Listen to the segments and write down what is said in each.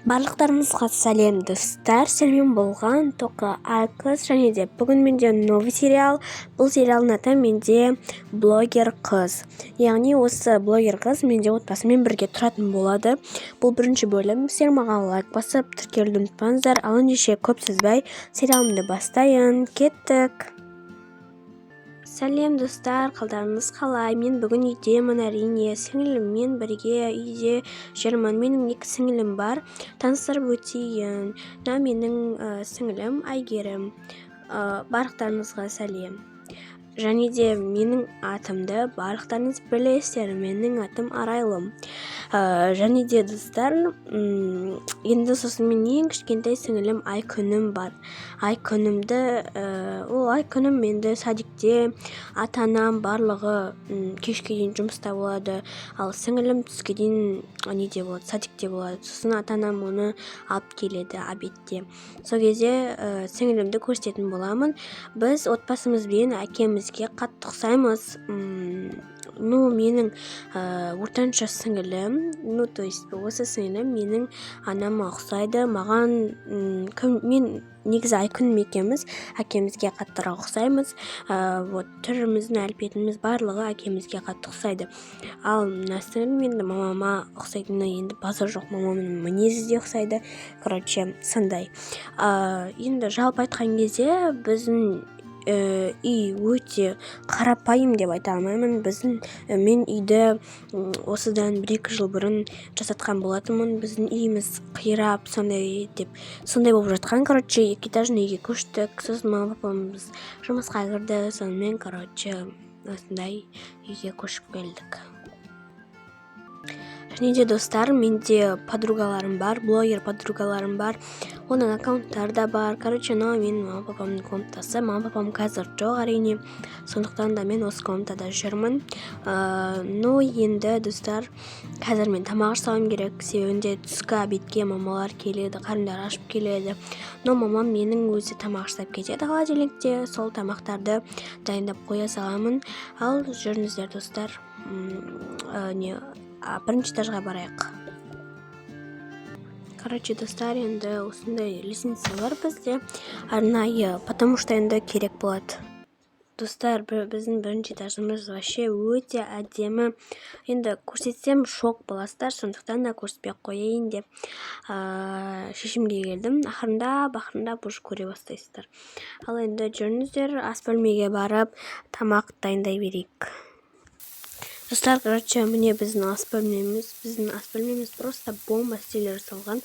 Барлықтарыңызға сәлем достар, сәлем болған тоқы Айкыз және де бүгін менде новый сериал. Бұл сериалдың аты менде блогер қыз. Яғни осы блогер қыз менде отбасымен бірге тұратын болады. Бұл бірінші бөлім. Сіздер маған лайк басып тіркелуді ұмытпаңыздар. Ал ендеше көп сөзбай сериалымды бастайын. Кеттік. Сәлем достар, қалдарыңыз қалай? Мен бүгін үйдемін, әрине. Сіңіліммен бірге үйде жүрмін. Менің 2 сіңілім бар. Таныстырып өтейін. Мына менің сіңілім Айгерім. Барлықтарыңызға сәлем. Және де менің атымды барлықтарыңыз білесіздер. Менің атым Арайлым. Және де достар, енді сосын мен ең кішкентай сіңілім Айкүнім бар. Айкүнім менде садикте, ата-анам барлығы кешке дейін жұмыста болады. Ал сіңілім түске дейін неде болады, садикте болады. Сосын ата-анам оны алып келеді обедте. Сол кезде сіңілімді көрсететін боламын. Біз отбасымызбен әкемізге қатты ұқсаймыз. Менің ортаншы сіңілім, то есть осы сіңілім менің анама ұқсайды. Мен негізі Айкүнім екеуміз әкемізге қаттырақ ұқсаймыз. Түріміздің, әлпетіміз барлығы әкемізге қатты ұқсайды. Ал мына сіңілім енді мамама ұқсайтыны енді базар жоқ, мамамның мінезі де ұқсайды. Сондай. Енді жалпы айтқан кезде біздің үй өте қарапайым деп айта алмаймын. Мен үйді осыдан 1-2 жыл бұрын жасатқан болатынмын. Біздің үйіміз қирап, сондай болып жатқан. 2 этажный үйге көштік. Сосын мама папамыз жұмысқа кірді. Сонымен осындай үйге көшіп келдік. Және де достар, менде подругаларым бар, блогер подругаларым бар. Оның аккаунттары да бар. Мынау менің мама папамның комнатасы. Мама папам қазір жоқ, әрине. Сондықтан да мен осы комнатада жүрмін. Енді достар, қазір мен тамақ жасауым керек. Себебінде түскі обедке мамалар келеді, қарындар ашып келеді. Мамам менің өзі тамақ жасап кетеді холодильникте. Сол тамақтарды дайындап қоя саламын. Ал жүріңіздер достар, 1-ші этажға барайық. Достар, енді осындай лестница бар бізде. Арнайы, потому что енді керек болады. Достар, біздің 1-ші этажымыз вообще өте әдемі. Енді көрсетсем шок боласыздар, сондықтан да көрсетпей қояйын деп шешімге келдім. Ақырындап уже көре бастайсыздар. Ал енді жүріңіздер, ас бөлмеге барып тамақ дайындай берейік. Достар, міне біздің ас бөлмеміз просто бомба стилі жасалған.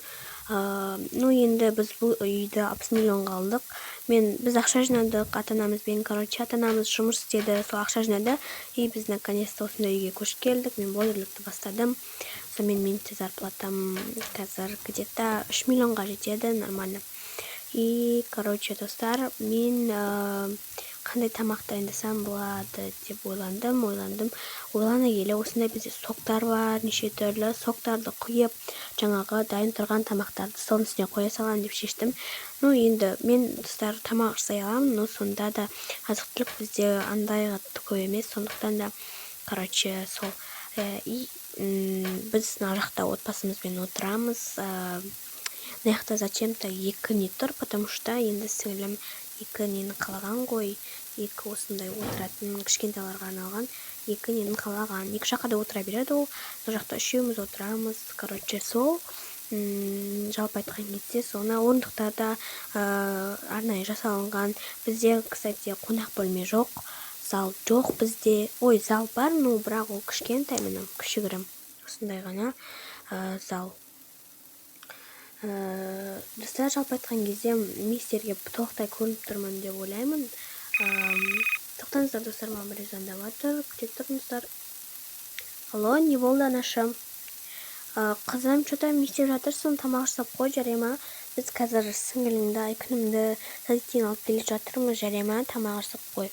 Енді біз бұл үйді 60 миллионға алдық. Біз ақша жинадық, ата-анамызбен, ата-анамыз жұмыс істеді, сол ақша жинады. Біз наконец-то осындай үйге көшіп келдік. Мен блогерлікті бастадым. Менің зарплатам қазір где-то 3 миллионға жетеді, нормально. Достар, мен қандай тамақ дайындасам болады деп ойландым. Ойлана келе осындай бізде соктар бар, неше түрлі соктарды құйып, жаңағы дайын тұрған тамақтарды соның үстіне қоя салам деп шештім. Енді мен достар тамақ жасай аламын, сонда да азық-түлік бізде андай қатты көп емес. Сондықтан да сол біз мына жақта отбасымызбен отырамыз. Мына жақта зачем-то 2 не тұр, потому что енді сіңілім 2 нені қалаған ғой. 2 осындай отыратын, кішкентайларға арналған 2 нені қалаған. 2 жаққа да отыра береді ол. Мына жақта 3-еуміз отырамыз. сол жалпы айтқан кезде соны орындықтарда арнайы жасалынған. Бізде, кстати, қонақ бөлме жоқ, зал жоқ бізде. Зал бар, бірақ ол кішкентай, менің кішігірім. Осындай ғана зал. Достар, жалпы айтқан кезде мистерге толықтай көрініп тұрмын деп ойлаймын. Тоқтаңыздар достар, маған бір звондап жатыр, күтіп тұрыңыздар. Алло, не болды, анашым? Қызым, что-то мектеп жатырсың, тамақ жасап қой, жарай ма? Біз қазір сіңіліңді, Айкүнімді садиктен алып келе жатырмыз, жарай ма? Тамақ жасап қой.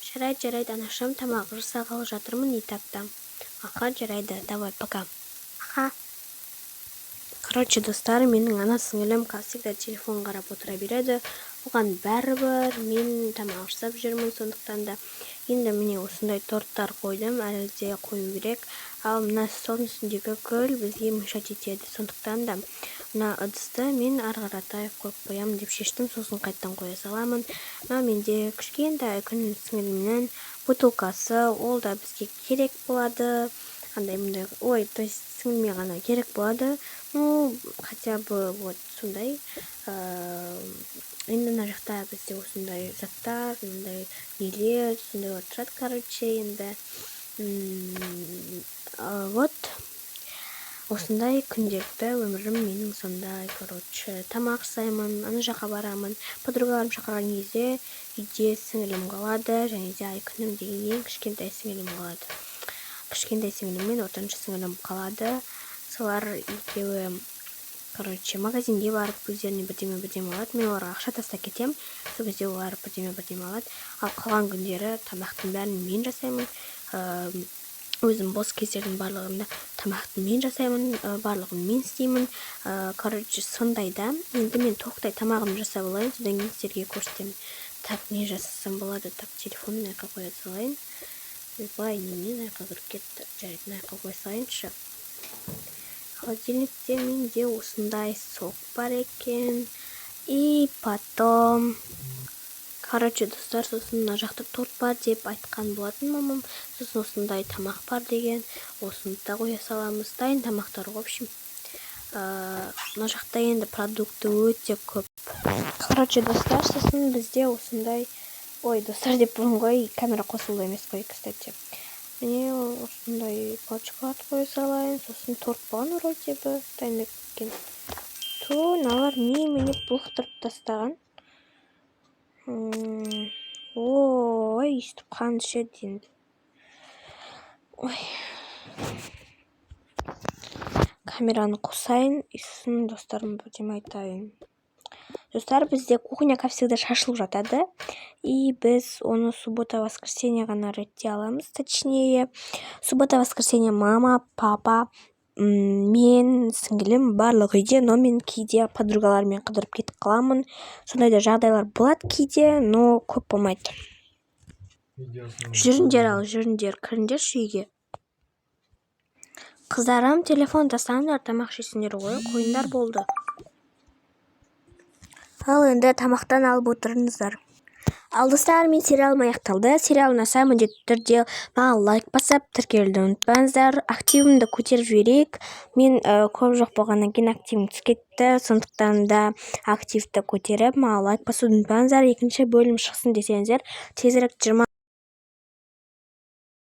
Жарайды, анашым, тамақ жасағалы жатырмын, итакта. Жарайды, давай, пока. Достар, менің ана сіңілім всегда телефон қарап отыра береді. Оған бәрібір, мен тамақ жасап жүрмін, сондықтан да Енді міне осындай торттар қойдым, әлі де қою керек. Ал мына столдың үстіндегі гүл бізге мешать етеді. Сондықтан да мына ыдысты мен ары қаратай қойып қоямын деп шештім. Сосын қайттан қоя саламын. Мына менде кішкентай күннің сіңілімнің бутылкасы, ол да бізге керек болады. Андай мындай, то есть сіңіліме ғана керек болады. Ну, хотя бы вот сондай. Енді мына жақта бізде осындай заттар, мындай нелер, сондай тұрады, короче, енді. Вот осындай күнделікті өмірім менің сондай, короче, тамақ жасаймын, ана жаққа барамын, подругаларым шақырған кезде үйде сіңілім қалады, және де Айкүнім деген ең кішкентай сіңілім қалады. Кішкентай сіңілім мен ортаншы сіңілім қалады. Солар екеуі, короче, магазинге барып өздеріне бірдеме алады. Мен оларға ақша тастап кетем, сол кезде олар бірдеме алады. Ал қалған күндері тамақтың бәрін мен жасаймын. Өзім бос кездердің барлығында тамақты мен жасаймын, барлығын мен істеймін. Короче, сондайда. Енді мен тоқтай тамағымды жасап алайын, содан кейін сіздерге көрсетемін. Так, не жасасам болады? Так, телефонын айқа қоя салайын. Былай немен айқа кіріп кетті. Жарайды, айқа қоя салайыншы. Холодильникте менде осындай сок бар екен. И потом... Короче, достар, сосын мына жақта торт бар деп айтқан болатын мамам. Сосын осындай тамақ бар деген. Осыны да қоя саламыз. Дайын тамақтар, в общем. Мына жақта енді продукты өте көп. Короче, достар, сосын бізде осындай... достар деп бұрын ғой, камера қосылды емес қой, кстати. Міне осындай палочкаларды қоя салайын. Сосын торт болған вроде бы дайындап кеткен. Налар мені бұлықтырып тастаған. Өйстіп қан ішеді енді. Камераны қосайын. Сосын достарым бірдеме айтайын. Достар, бізде кухня, как всегда, шашылып жатады. И біз оны суббота-воскресенье ғана реттей аламыз. Точнее, суббота-воскресенье мама, папа, мен, сіңілім барлық үйде, но мен кейде подругалармен қыдырып кетіп қаламын. Сондайда жағдайлар болады кейде, но көп болмайды. Жүріңдер, кіріңдерші үйге. Қыздарым, телефон тастаңдар, тамақ жесіңдер ғой, қойыңдар болды. Ал енді тамақтан алып отырыңыздар. Ал достар, мен сериалым аяқталды. Сериал ұнаса міндетті түрде маған лайк басып, тіркелуді ұмытпаңыздар. Активімді көтеріп жіберейік. Мен көп жоқ болғаннан кейін активім түсіп кетті. Сондықтан да активті көтеріп, маған лайк басуды ұмытпаңыздар. Екінші бөлім шықсын десеңіздер, тезірек 20